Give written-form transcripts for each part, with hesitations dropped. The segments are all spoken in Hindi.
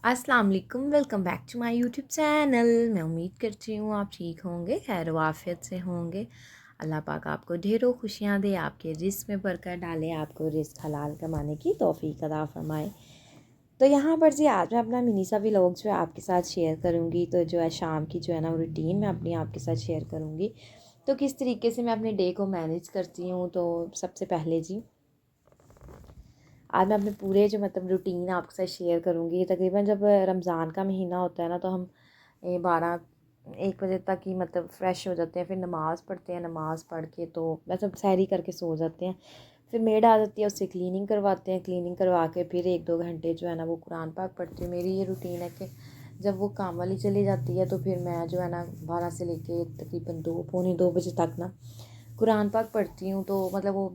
अस्सलाम वालेकुम, welcome back to my YouTube channel. मैं उम्मीद करती हूँ आप ठीक होंगे, खैर वाफियत से होंगे। अल्लाह पाक आपको ढेरों खुशियाँ दे, आपके रिस्क में बरकत डाले, आपको रिस्क हलाल कमाने की तौफीक अता फरमाए। तो यहाँ पर जी आज मैं अपना मिनी सा व्लॉग जो है आपके साथ शेयर करूँगी। तो जो है शाम की जो है ना रूटीन मैं अपनी आपके साथ शेयर करूँगी। तो किस तरीके से मैं अपने डे को मैनेज करती हूँ। तो सबसे पहले जी आज मैं अपने पूरे जो रूटीन आपके साथ शेयर करूँगी। तकरीबन जब रमज़ान का महीना होता है ना, तो हम 12-1 बजे तक ही फ़्रेश हो जाते हैं, फिर नमाज़ पढ़ते हैं। नमाज़ पढ़ के तो सहरी करके सो जाते हैं। फिर मेड आ जाती है, उससे क्लीनिंग करवाते हैं। क्लीनिंग करवा के फिर 1-2 घंटे जो है ना वो कुरान पाक पढ़ती हूँ। मेरी ये रूटीन है कि जब वो काम वाली चली जाती है तो फिर मैं जो है ना 12 से लेके तकरीबन 2 पौने 2 बजे तक ना कुरान पाक पढ़ती हूँ। तो वो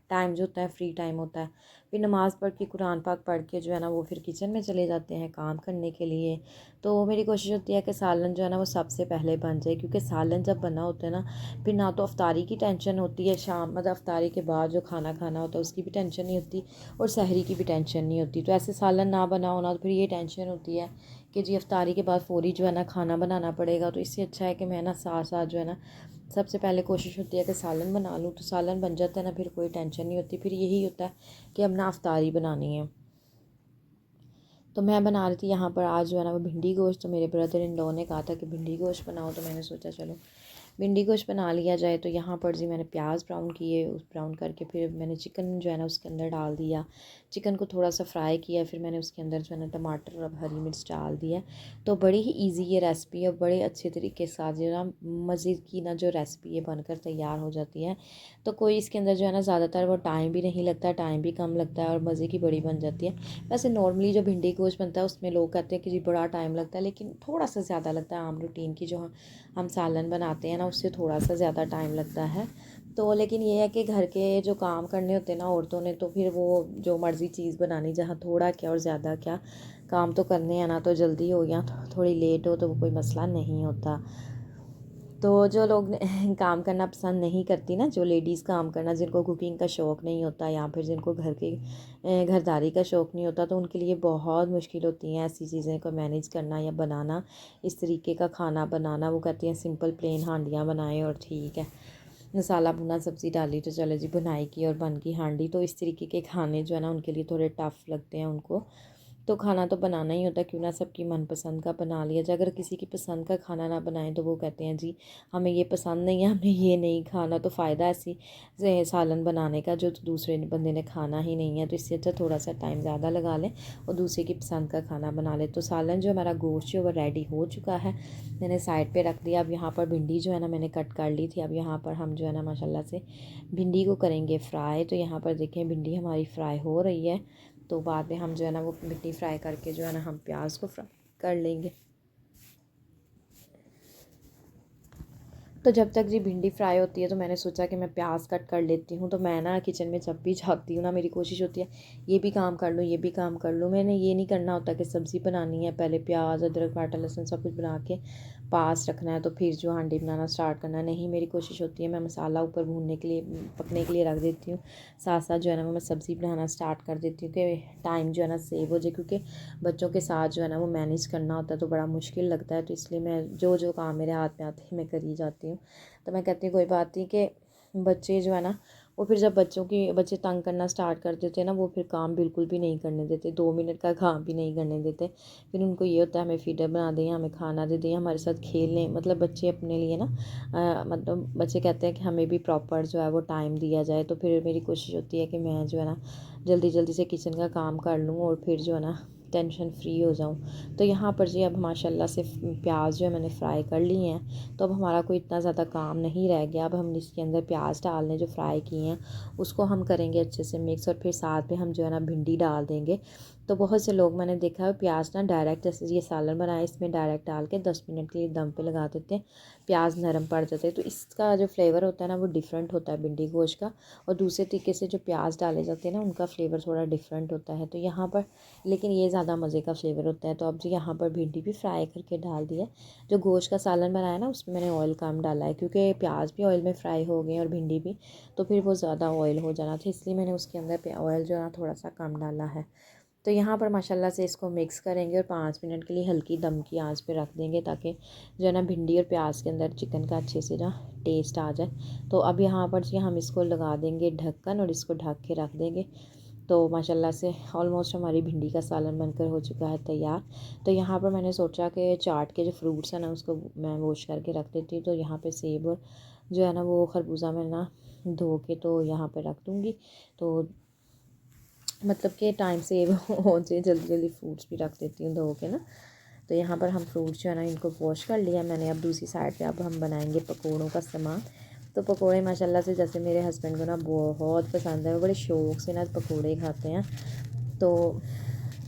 टाइम जो होता है फ्री टाइम होता है। फिर नमाज़ पढ़ के कुरान पाक पढ़ के जो है ना वो फिर किचन में चले जाते हैं काम करने के लिए। तो मेरी कोशिश होती है कि सालन जो है ना वो सबसे पहले बन जाए, क्योंकि सालन जब बना होता है ना फिर ना तो अफ्तारी की टेंशन होती है, शाम अफ्तारी के बाद जो खाना खाना होता है उसकी भी टेंशन नहीं होती और सहरी की भी टेंशन नहीं होती। तो ऐसे सालन ना बना होना तो फिर ये टेंशन होती है कि जी अफ्तारी के बाद फ़ौरी जो है ना खाना बनाना पड़ेगा। तो इससे अच्छा है कि मैं ना साथ साथ जो है ना सबसे पहले कोशिश होती है कि सालन बना लूँ। तो सालन बन जाता है ना, फिर कोई टेंशन नहीं होती। फिर यही होता है कि अब ना अफ्तारी बनानी है। तो मैं बना रही थी यहाँ पर आज जो है ना वो भिंडी गोश्त। तो मेरे ब्रदर इन लॉ ने कहा था कि भिंडी गोश्त बनाओ, तो मैंने सोचा चलो भिंडी गोश्त बना लिया जाए। तो यहाँ पर जी मैंने प्याज ब्राउन किए, उस ब्राउन करके फिर मैंने चिकन जो है ना उसके अंदर डाल दिया। चिकन को थोड़ा सा फ्राई किया, फिर मैंने उसके अंदर जो है ना टमाटर और हरी मिर्च डाल दिया। तो बड़ी ही ईजी ये रेसिपी है, बड़े अच्छे तरीके से आज जो ना मज़े की ना जो रेसिपी है बनकर तैयार हो जाती है। तो कोई इसके अंदर जो है ना ज़्यादातर वो टाइम भी नहीं लगता, टाइम भी कम लगता है और मज़े की बड़ी बन जाती है। वैसे नॉर्मली जो भिंडी गोश्त बनता है उसमें लोग कहते हैं कि जी बड़ा टाइम लगता है, लेकिन थोड़ा सा ज़्यादा लगता है। आम रूटीन की जो हम सालन बनाते हैं ना उससे थोड़ा सा ज़्यादा टाइम लगता है। तो लेकिन ये है कि घर के जो काम करने होते हैं ना औरतों ने, तो फिर वो जो मर्ज़ी चीज़ बनानी, जहाँ थोड़ा क्या और ज़्यादा क्या, काम तो करने हैं ना। तो जल्दी हो या थोड़ी लेट हो तो वो कोई मसला नहीं होता। तो जो लोग काम करना पसंद नहीं करती ना, जो लेडीज़ काम करना, जिनको कुकिंग का शौक़ नहीं होता या फिर जिनको घरदारी का शौक़ नहीं होता, तो उनके लिए बहुत मुश्किल होती हैं ऐसी चीज़ें को मैनेज करना या बनाना। इस तरीके का खाना बनाना, वो कहती हैं सिंपल प्लेन हांडियाँ बनाएं और ठीक है, मसाला भुना सब्ज़ी डाली तो चलो जी बुनाई की और बन गई हांडी। तो इस तरीके के खाने जो है ना उनके लिए थोड़े टफ़ लगते हैं उनको। तो खाना तो बनाना ही होता है, क्यों ना सबकी मनपसंद का बना लिया जाए। अगर किसी की पसंद का खाना ना बनाएं तो वो कहते हैं जी हमें ये पसंद नहीं है, हमें ये नहीं खाना। तो फ़ायदा ऐसी से सालन बनाने का जो दूसरे बंदे ने खाना ही नहीं है। तो इससे अच्छा थोड़ा सा टाइम ज़्यादा लगा लें और दूसरे की पसंद का खाना बना लें। तो सालन जो हमारा गोश्त जो वो रेडी हो चुका है, मैंने साइड पर रख दिया। अब यहाँ पर भिंडी जो है ना मैंने कट कर ली थी। अब यहाँ पर हम जो है ना माशाल्लाह से भिंडी को करेंगे फ्राई। तो यहाँ पर देखें भिंडी हमारी फ्राई हो रही है। तो बाद में हम जो है ना वो भिंडी फ्राई करके जो है ना हम प्याज को फ्राई कर लेंगे। तो जब तक जी भिंडी फ्राई होती है तो मैंने सोचा कि मैं प्याज कट कर लेती हूँ। तो मैं ना किचन में जब भी जाती हूँ ना, मेरी कोशिश होती है ये भी काम कर लूँ, ये भी काम कर लूँ। मैंने ये नहीं करना होता कि सब्ज़ी बनानी है, पहले प्याज अदरक टमाटर लहसुन सब कुछ बना के पास रखना है तो फिर जो हांडी बनाना स्टार्ट करना है। नहीं, मेरी कोशिश होती है मैं मसाला ऊपर भूनने के लिए, पकने के लिए रख देती हूँ, साथ साथ जो है ना मैं सब्ज़ी बनाना स्टार्ट कर देती हूँ कि टाइम जो है ना सेव हो जाए। क्योंकि बच्चों के साथ जो है ना वो मैनेज करना होता है तो बड़ा मुश्किल लगता है। तो इसलिए मैं जो जो काम मेरे हाथ में आते हैं मैं करी जाती हूँ। तो मैं कहती हूँ कोई बात नहीं कि बच्चे जो है ना वो फिर जब बच्चे तंग करना स्टार्ट कर देते हैं ना, वो फिर काम बिल्कुल भी नहीं करने देते, 2 मिनट का काम भी नहीं करने देते। फिर उनको ये होता है हमें फीडर बना दें, हमें खाना दे दें, हमारे साथ खेल लें। बच्चे अपने लिए ना बच्चे कहते हैं कि हमें भी प्रॉपर जो है वो टाइम दिया जाए। तो फिर मेरी कोशिश होती है कि मैं जो है ना जल्दी जल्दी से किचन का काम कर लूँ और फिर जो है ना टेंशन फ्री हो जाऊँ। तो यहाँ पर जी अब माशाल्लाह से प्याज जो है मैंने फ्राई कर ली हैं। तो अब हमारा कोई इतना ज़्यादा काम नहीं रह गया। अब हम इसके अंदर प्याज डालने जो फ्राई किए हैं उसको हम करेंगे अच्छे से मिक्स, और फिर साथ में हम जो है ना भिंडी डाल देंगे। तो बहुत से लोग मैंने देखा है प्याज ना डायरेक्ट, जैसे ये सालन बनाए इसमें डायरेक्ट डाल के 10 मिनट के लिए दम पे लगा देते हैं, प्याज नरम पड़ जाते हैं। तो इसका जो फ्लेवर होता है ना वो डिफरेंट होता है भिंडी गोश्त का, और दूसरे तरीके से जो प्याज डाले जाते हैं ना उनका फ्लेवर थोड़ा डिफरेंट होता है। तो यहाँ पर लेकिन ये ज़्यादा मज़े का फ्लेवर होता है। तो अब जी यहाँ पर भिंडी भी फ्राई करके डाल दिया। जो गोश्त का सालन बनाया ना उसमें मैंने ऑयल कम डाला है, क्योंकि प्याज भी ऑयल में फ्राई हो गए और भिंडी भी, तो फिर वो ज़्यादा ऑयल हो जाना था, इसलिए मैंने उसके अंदर ऑयल जो है ना थोड़ा सा कम डाला है। तो यहाँ पर माशाल्लाह से इसको मिक्स करेंगे और 5 मिनट के लिए हल्की दम की आंच पे रख देंगे, ताकि जो है ना भिंडी और प्याज के अंदर चिकन का अच्छे से ना टेस्ट आ जाए। तो अब यहाँ पर जी हम इसको लगा देंगे ढक्कन और इसको ढक के रख देंगे। तो माशाल्लाह से ऑलमोस्ट हमारी भिंडी का सालन बनकर हो चुका है तैयार। तो यहाँ पर मैंने सोचा कि चाट के जो फ्रूट्स हैं ना उसको मैं वॉश करके रख देती हूँ। तो यहाँ पे सेब और जो है ना वो खरबूजा में ना धो के तो यहाँ पे रख दूँगी, तो मतलब कि टाइम सेव हो जाए, जल्दी जल्दी फ्रूट्स भी रख देती हूँ धो के ना। तो यहाँ पर हम फ्रूट्स जो है ना इनको वॉश कर लिया मैंने। अब दूसरी साइड पे अब हम बनाएंगे पकौड़ों का सामान। तो पकोड़े माशाल्लाह से जैसे मेरे हस्बैंड को ना बहुत पसंद है, वो बड़े शौक़ से ना पकोड़े खाते हैं, तो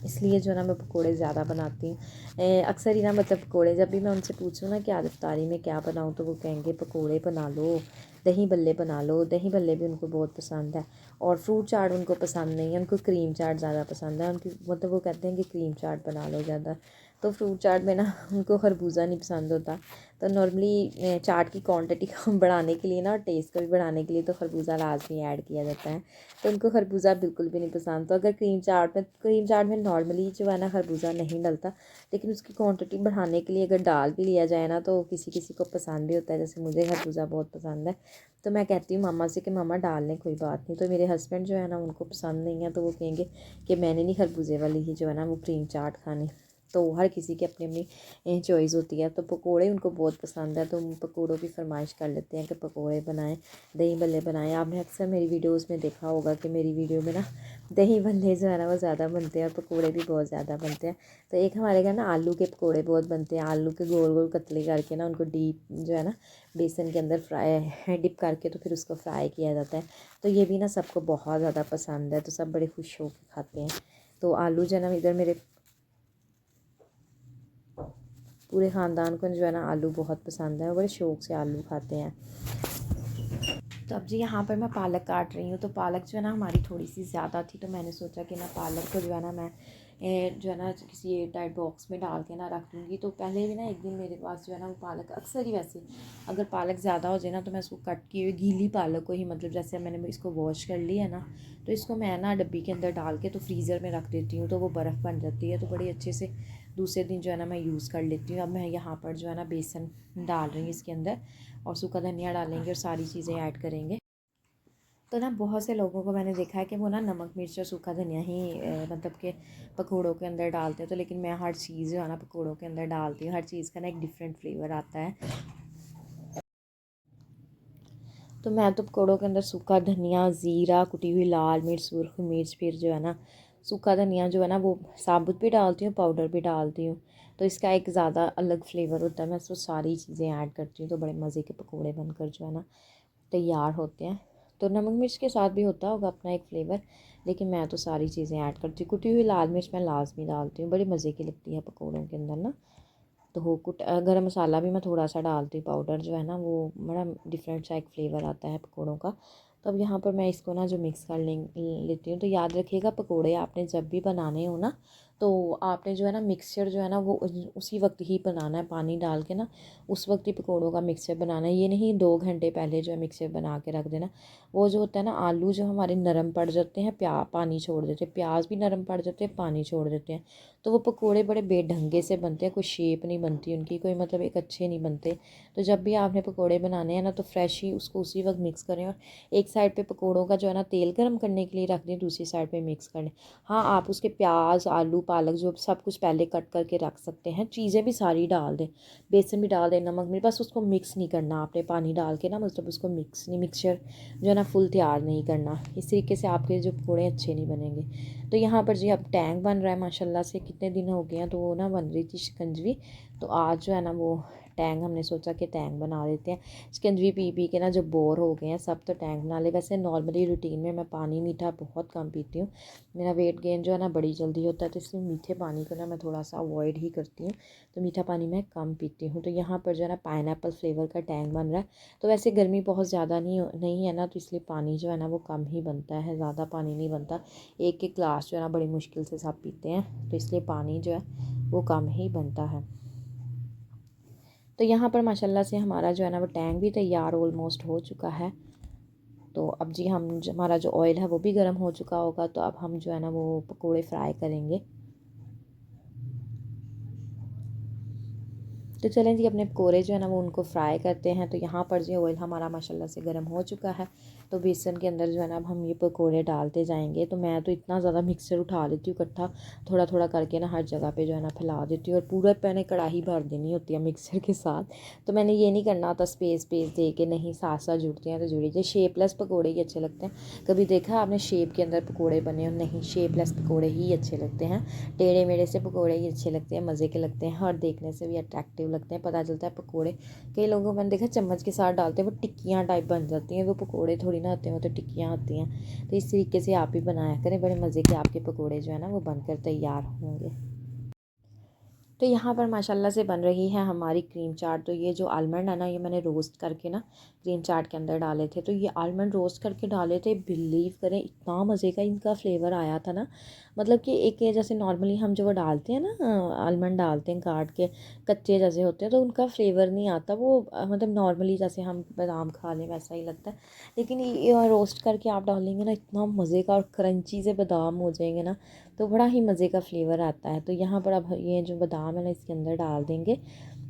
इसलिए जो है ना मैं पकोड़े ज़्यादा बनाती हूँ। अक्सर ही ना मतलब पकोड़े जब भी मैं उनसे पूछूँ ना कि आज इफ्तारी में क्या बनाऊँ, तो वो कहेंगे पकोड़े बना लो, दही बल्ले बना लो। दही बल्ले भी उनको बहुत पसंद है। और फ्रूट चाट उनको पसंद नहीं है, उनको क्रीम चाट ज़्यादा पसंद है। उनकी मतलब वो कहते हैं कि क्रीम चाट बना लो ज़्यादा। तो फ्रूट चाट में ना उनको खरबूजा नहीं पसंद होता। तो नॉर्मली चाट की क्वांटिटी को बढ़ाने के लिए ना और टेस्ट को भी बढ़ाने के लिए तो खरबूजा लाजमी ऐड किया जाता है। तो उनको खरबूजा बिल्कुल भी नहीं पसंद। तो अगर क्रीम चाट में नॉर्मली जो है ना खरबूजा नहीं डलता, लेकिन उसकी क्वांटिटी बढ़ाने के लिए अगर डाल भी लिया जाए ना तो किसी किसी को पसंद भी होता है। जैसे मुझे खरबूजा बहुत पसंद है, तो मैं कहती हूँ मामा से कि मामा डाल लें, कोई बात नहीं। तो मेरे हस्बैंड जो है ना उनको पसंद नहीं है, तो वो कहेंगे कि मैंने नहीं खरबूजे वाली ही जो है ना वो क्रीम चाट खानी। तो हर किसी की अपनी अपनी चॉइस होती है। तो पकोड़े उनको बहुत पसंद है, तो पकोड़ों की फरमाइश कर लेते हैं कि पकोड़े बनाएं, दही बल्ले बनाएं। आपने अक्सर मेरी वीडियोस में देखा होगा कि मेरी वीडियो में ना दही बल्ले जो है ना वो ज़्यादा बनते हैं और पकोड़े भी बहुत ज़्यादा बनते हैं। तो एक हमारे घर ना आलू के पकोड़े बहुत बनते हैं। आलू के गोल गोल कतले करके ना उनको डीप जो है ना बेसन के अंदर फ्राई डिप करके तो फिर उसको फ्राई किया जाता है। तो ये भी ना सबको बहुत ज़्यादा पसंद है, तो सब बड़े खुश होकर खाते हैं। तो आलू जो है ना इधर मेरे पूरे ख़ानदान को जो है ना आलू बहुत पसंद है और बड़े शौक़ से आलू खाते हैं। तो अब जी यहाँ पर मैं पालक काट रही हूँ। तो पालक जो है ना हमारी थोड़ी सी ज़्यादा थी, तो मैंने सोचा कि ना पालक को जो है ना मैं जो है ना किसी एयर टाइट बॉक्स में डाल के ना रख दूँगी। तो पहले भी ना एक दिन मेरे पास जो है ना वो पालक अक्सर ही वैसे अगर पालक ज़्यादा हो जाए ना तो मैं उसको कट किए हुए गीली पालक को ही मतलब जैसे मैंने इसको वॉश कर लिया है ना, तो इसको मैं ना डब्बी के अंदर डाल के तो फ्रीज़र में रख देती हूँ, तो वो बर्फ़ बन जाती है। तो बड़ी अच्छे से दूसरे दिन जो है ना मैं यूज़ कर लेती हूँ। अब मैं यहाँ पर जो है ना बेसन डाल रही हूँ इसके अंदर, और सूखा धनिया डालेंगे और सारी चीज़ें ऐड करेंगे। तो ना बहुत से लोगों को मैंने देखा है कि वो ना नमक मिर्च और सूखा धनिया ही मतलब के पकोड़ों के अंदर डालते हैं। तो लेकिन मैं हर चीज़ जो है ना पकोड़ों के अंदर डालती हूँ। हर चीज़ का ना एक डिफरेंट फ्लेवर आता है। तो मैं तो पकोड़ों के अंदर सूखा धनिया, ज़ीरा, कुटी हुई लाल मिर्च, सुरख मिर्च, फिर जो है ना सूखा धनिया जो है ना वो साबुत भी डालती हूँ, पाउडर भी डालती हूँ। तो इसका एक ज़्यादा अलग फ्लेवर होता है। मैं इसमें सारी चीज़ें ऐड करती हूँ, तो बड़े मज़े के पकोड़े बनकर जो है ना तैयार होते हैं। तो नमक मिर्च के साथ भी होता होगा अपना एक फ्लेवर, लेकिन मैं तो सारी चीज़ें ऐड करती हूँ। कुटी हुई लाल मिर्च मैं लाजमी डालती हूँ, बड़ी मज़े की लगती है पकौड़ों के अंदर ना। तो हो गरम मसाला भी मैं थोड़ा सा डालती हूँ, पाउडर जो है ना वो बड़ा डिफरेंट सा एक फ्लेवर आता है पकौड़ों का। तो अब यहाँ पर मैं इसको ना जो मिक्स कर लेती हूँ। तो याद रखिएगा पकोड़े आपने जब भी बनाने हो ना, तो आपने जो है ना मिक्सचर जो है ना वो उसी वक्त ही बनाना है, पानी डाल के ना उस वक्त ही पकोड़ों का मिक्सचर बनाना है। ये नहीं 2 घंटे पहले जो है मिक्सचर बना के रख देना। वो जो होता है ना आलू जो हमारे नरम पड़ जाते हैं, पानी छोड़ देते हैं, प्याज भी नरम पड़ जाते हैं, पानी छोड़ देते हैं। तो वो पकोड़े बड़े बेढंगे से बनते हैं, कोई शेप नहीं बनती उनकी, कोई मतलब एक अच्छे नहीं बनते। तो जब भी आपने पकोड़े बनाने हैं ना तो फ्रेश ही उसको उसी वक्त मिक्स करें, और एक साइड पे पकोड़ों का जो है ना तेल गर्म करने के लिए रख दें, दूसरी साइड पे मिक्स कर लें। हाँ, आप उसके प्याज, आलू, पालक जो सब कुछ पहले कट करके रख सकते हैं, चीज़ें भी सारी डाल दें, बेसन भी डाल दें, नमक भी, बस उसको मिक्स नहीं करना आपने पानी डाल के ना, मतलब उसको मिक्सचर जो है ना फुल तैयार नहीं करना। इस तरीके से आपके जो पकोड़े अच्छे नहीं बनेंगे। तो यहाँ पर जी अब टैंग बन रहा है माशाल्लाह से, कितने दिन हो गए हैं तो वो ना बन रही थी शिकंजवी। तो आज जो है ना वो टैंग हमने सोचा कि टैंग बना देते हैं। शिकंजवी पी पी के ना जो बोर हो गए हैं सब, तो टैंग बना ले। वैसे नॉर्मली रूटीन में मैं पानी मीठा बहुत कम पीती हूँ, मेरा वेट गेन जो है ना बड़ी जल्दी होता है, तो इसलिए मीठे पानी को ना मैं थोड़ा सा अवॉइड ही करती हूँ। तो मीठा पानी मैं कम पीती हूँ। तो यहाँ पर जो है ना पाइनएप्पल फ्लेवर का टैंग बन रहा है। तो वैसे गर्मी बहुत ज़्यादा नहीं है ना, तो इसलिए पानी जो है ना वो कम ही बनता है, ज़्यादा पानी नहीं बनता। एक एक ग्लास जो है ना बड़ी मुश्किल से सब पीते हैं, तो इसलिए पानी जो है वो कम ही बनता है। तो यहाँ पर माशाल्लाह से हमारा जो है ना वो टैंग भी तैयार ऑलमोस्ट हो चुका है। तो अब जी हमारा जो ऑयल है वो भी गर्म हो चुका होगा, तो अब हम जो है ना वो पकोड़े फ्राई करेंगे। तो चलें जी, अपने पकोड़े जो है ना वो उनको फ्राई करते हैं। तो यहाँ पर जो ऑयल हमारा माशाल्लाह से गर्म हो चुका है, तो बेसन के अंदर जो है ना अब हम ये पकोड़े डालते जाएंगे। तो मैं तो इतना ज़्यादा मिक्सर उठा लेती हूँ इकट्ठा, थोड़ा थोड़ा करके ना हर जगह पे जो है ना फैला देती हूँ, और पूरा मैंने कढ़ाई भर देनी होती है मिक्सर के साथ। तो मैंने ये नहीं करना होता स्पेस स्पेस दे के, नहीं साथ साथ जुड़ते हैं तो जुड़ी जाए। शेपलेस पकोड़े ही अच्छे लगते हैं। कभी देखा आपने शेप के अंदर पकोड़े बने हो? नहीं, शेपलेस पकोड़े ही अच्छे लगते हैं। टेढ़े मेढ़े से पकोड़े ही अच्छे लगते हैं, मज़े के लगते हैं और देखने से भी अट्रैक्टिव लगते हैं। पता चलता है पकोड़े, कई लोगों को मैंने देखा चम्मच के साथ डालते हैं, वो टिक्कियाँ टाइप बन जाती हैं। वो पकोड़े थोड़ी ना होते हैं, वो तो टिक्कियाँ होती हैं। तो इस तरीके से आप भी बनाया करें, बड़े मज़े के आपके पकोड़े जो है ना वो बनकर तैयार होंगे। तो यहाँ पर माशाल्लाह से बन रही है हमारी क्रीम चाट। तो ये जो आलमंड है ना, ये मैंने रोस्ट करके ना क्रीम चाट के अंदर डाले थे। तो ये आलमंड रोस्ट करके डाले थे, बिलीव करें इतना मज़े का इनका फ्लेवर आया था ना। मतलब कि एक जैसे नॉर्मली हम जो वो डालते हैं ना, आलमंड डालते हैं काट के, कच्चे जैसे होते हैं, तो उनका फ्लेवर नहीं आता। वो मतलब नॉर्मली जैसे हम बादाम खा लें वैसा ही लगता है। लेकिन ये रोस्ट करके आप डालेंगे ना, इतना मज़े का और क्रंची से बादाम हो जाएंगे ना, तो बड़ा ही मज़े का फ्लेवर आता है। तो यहाँ पर अब ये जो बादाम है ना इसके अंदर डाल देंगे,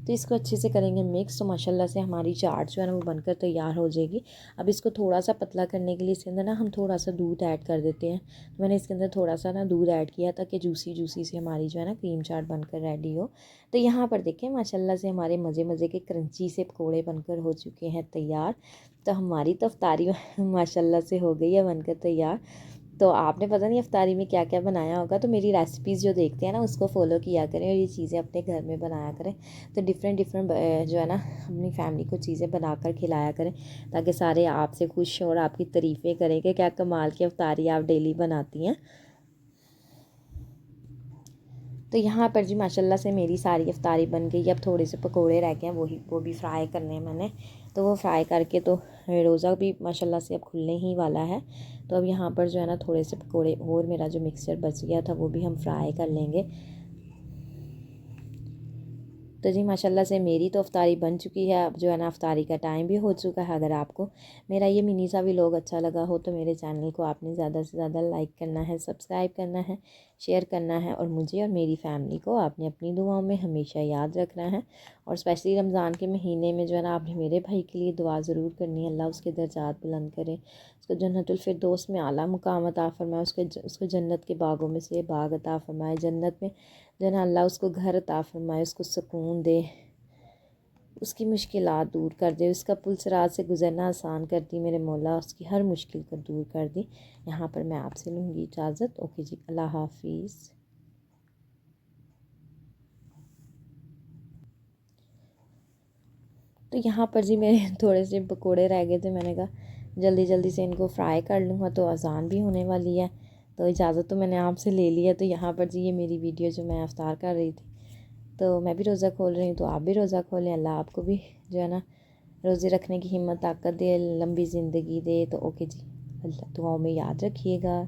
तो इसको अच्छे से करेंगे मिक्स। तो माशाल्लाह से हमारी चाट जो है ना वो बनकर तैयार हो जाएगी। अब इसको थोड़ा सा पतला करने के लिए इसके अंदर ना हम थोड़ा सा दूध ऐड कर देते हैं। तो मैंने इसके अंदर थोड़ा सा ना दूध ऐड किया ताकि जूसी जूसी से हमारी जो है ना क्रीम चाट बनकर रेडी हो। तो यहाँ पर देखें माशाल्लाह से हमारे मज़े मज़े के क्रंची से पकौड़े बनकर हो चुके हैं तैयार। तो हमारी तो अफ्तारी माशाल्लाह से हो गई है बनकर तैयार। तो आपने पता नहीं अफ्तारी में क्या क्या बनाया होगा। तो मेरी रेसिपीज़ जो देखते हैं ना उसको फॉलो किया करें, और ये चीज़ें अपने घर में बनाया करें। तो डिफरेंट डिफरेंट जो है ना अपनी फैमिली को चीज़ें बनाकर खिलाया करें, ताकि सारे आपसे खुश हों और आपकी तारीफ़ें करें कि क्या कमाल की अफ्तारी आप डेली बनाती हैं। तो यहाँ पर जी माशाल्लाह से मेरी सारी अफ्तारी बन गई। अब थोड़े से पकोड़े रह गए हैं, वो भी फ्राई करने हैं मैंने। तो वो फ्राई करके तो रोज़ा भी माशाल्लाह से अब खुलने ही वाला है। तो अब यहाँ पर जो है ना थोड़े से पकोड़े और मेरा जो मिक्सचर बच गया था वो भी हम फ्राई कर लेंगे। तो जी माशाल्लाह से मेरी तो अफ्तारी बन चुकी है। अब जो है ना अफ्तारी का टाइम भी हो चुका है। अगर आपको मेरा ये मिनी सा व्लॉग अच्छा लगा हो तो मेरे चैनल को आपने ज़्यादा से ज़्यादा लाइक करना है, सब्सक्राइब करना है, शेयर करना है, और मुझे और मेरी फैमिली को आपने अपनी दुआओं में हमेशा याद रखना है। और स्पेशली रमज़ान के महीने में जो है ना आपने मेरे भाई के लिए दुआ ज़रूर करनी है। अल्लाह उसके दर्जात बुलंद करे, उसको जन्नतुल फिरदौस में आला मुकाम अता फ़रमाए, उसको जन्नत के बागों में से बाग अता फ़रमाए, जन्नत में जो है ना अल्लाह उसको घर अता फ़रमाए, उसको सुकून दे, उसकी मुश्किलात दूर कर दे, उसका पुलसरात से गुज़रना आसान कर दी मेरे मौला, उसकी हर मुश्किल को दूर कर दी। यहाँ पर मैं आपसे लूँगी इजाज़त। ओके जी, अल्लाह हाफिज़। तो यहाँ पर जी मेरे थोड़े से पकोड़े रह गए थे, मैंने कहा जल्दी जल्दी से इनको फ्राई कर लूँगा, तो अज़ान भी होने वाली है। तो इजाज़त तो मैंने आपसे ले ली है। तो यहाँ पर जी ये मेरी वीडियो जो मैं अफ्तार कर रही थी, तो मैं भी रोज़ा खोल रही हूँ, तो आप भी रोज़ा खोलें। अल्लाह आपको भी जो है ना रोज़े रखने की हिम्मत ताकत दे, लंबी ज़िंदगी दे। तो ओके जी, अल्लाह दुआओं में याद रखिएगा।